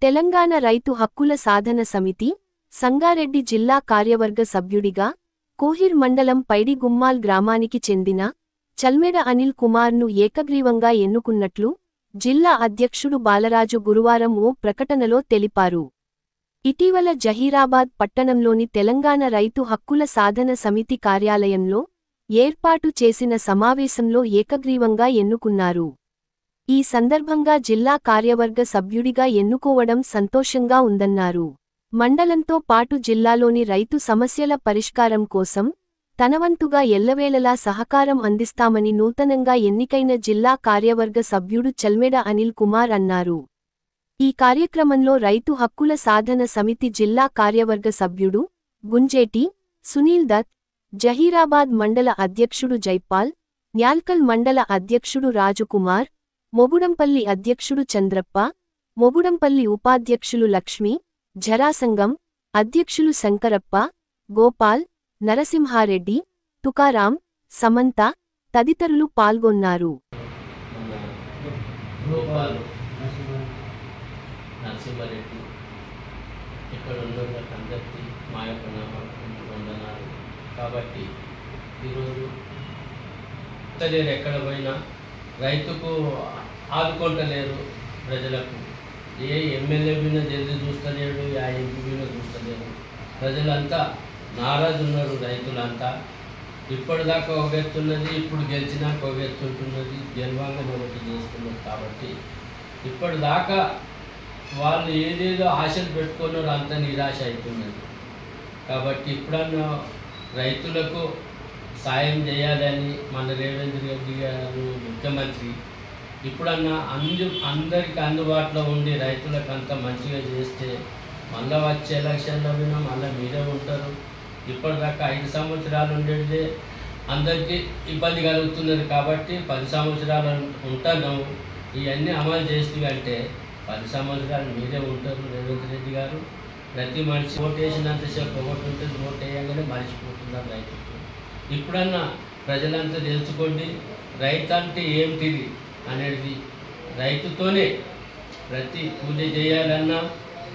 తెలంగాణ రైతు హక్కుల సాధన సమితి సంగారెడ్డి జిల్లా కార్యవర్గ సభ్యుడిగా కోహిర్ మండలం పైడిగుమ్మాల్ గ్రామానికి చెందిన చల్మెడ అనిల్ కుమార్ను ఏకగ్రీవంగా ఎన్నుకున్నట్లు జిల్లా అధ్యక్షుడు బాలరాజు గురువారం ఓ ప్రకటనలో తెలిపారు. ఇటీవల జహీరాబాద్ పట్టణంలోని తెలంగాణ రైతు హక్కుల సాధన సమితి కార్యాలయంలో ఏర్పాటు చేసిన సమావేశంలో ఏకగ్రీవంగా ఎన్నుకున్నారు. ఈ సందర్భంగా జిల్లా కార్యవర్గ సభ్యుడిగా ఎన్నుకోవడం సంతోషంగా ఉందన్నారు. మండలంతో పాటు జిల్లాలోని రైతు సమస్యల పరిష్కారం కోసం తనవంతుగా ఎల్లవేళలా సహకారం అందిస్తామని నూతనంగా ఎన్నికైన జిల్లా కార్యవర్గ సభ్యుడు చల్మెడ అనిల్ కుమార్ అన్నారు. ఈ కార్యక్రమంలో రైతు హక్కుల సాధన సమితి జిల్లా కార్యవర్గ సభ్యుడు గుంజేటి సునీల్ దత్, జహీరాబాద్ మండల అధ్యక్షుడు జైపాల్, న్యాల్కల్ మండల అధ్యక్షుడు రాజుకుమార్, మొగుడంపల్లి అధ్యక్షుడు చంద్రప్ప, మొగుడంపల్లి ఉపాధ్యక్షులు లక్ష్మి, జరాసంగం అధ్యక్షులు శంకరప్ప, గోపాల్, నరసింహారెడ్డి, తుకారాం, సమంత తదితరులు పాల్గొన్నారు. నరసింహారెడ్డి ఇక్కడ ఉన్నందరికీ మా యొక్క వందనాలు. కాబట్టి ఈరోజు లేరు, ఎక్కడ పోయినా రైతుకు ఆదుకుంటలేరు. ప్రజలకు ఏ ఎమ్మెల్యే మీద జల్దీ చూస్తలేడు, ఆ ఎంపీ మీద చూస్తలేరు. ప్రజలంతా నారాజు ఉన్నారు. రైతులంతా ఇప్పటిదాకా ఒక ఎత్తున్నది, ఇప్పుడు గెలిచినాక ఒక ఎత్తుంటున్నది, గెలవంగా ఒకటి చేస్తున్నారు. కాబట్టి ఇప్పటిదాకా వాళ్ళు ఏదేదో ఆశలు పెట్టుకున్నారో అంత నిరాశ అవుతున్నది. కాబట్టి ఇప్పుడన్నా రైతులకు సాయం చేయాలని మన రేవంత్ రెడ్డి గారు ముఖ్యమంత్రి ఇప్పుడన్నా అందరికీ అందుబాటులో ఉండి రైతులకు అంత మంచిగా చేస్తే మళ్ళీ వచ్చే ఎలక్షన్లో వినా మళ్ళీ మీరే ఉంటారు. ఇప్పటిదాకా 5 సంవత్సరాలు ఉండేదే అందరికీ ఇబ్బంది కలుగుతున్నది. కాబట్టి 10 సంవత్సరాలు ఉంటున్నాము. ఇవన్నీ అమలు చేస్తుందంటే 10 సంవత్సరాలు మీరే ఉంటారు రేవంత్ రెడ్డి గారు. ప్రతి మనిషి ఓటు వేసినంతసేపు ఒకటి ఉంటుంది, ఓటు వేయగానే మర్చిపోతున్నారు రైతుకు. ఇప్పుడన్నా ప్రజలంతా తెలుసుకోండి, రైతు అంటే ఏమిటిది అనేది. రైతుతోనే ప్రతి పూజ చేయాలన్నా,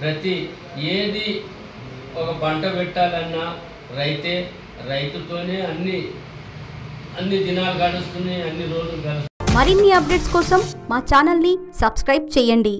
ప్రతి ఏది ఒక పంట పెట్టాలన్నా రైతే. రైతుతోనే అన్ని దినాలు గడుస్తున్నాయి, అన్ని రోజులు గడుస్తున్నాయి. మరిన్ని అప్డేట్స్ కోసం మా ఛానల్ని సబ్స్క్రైబ్ చేయండి.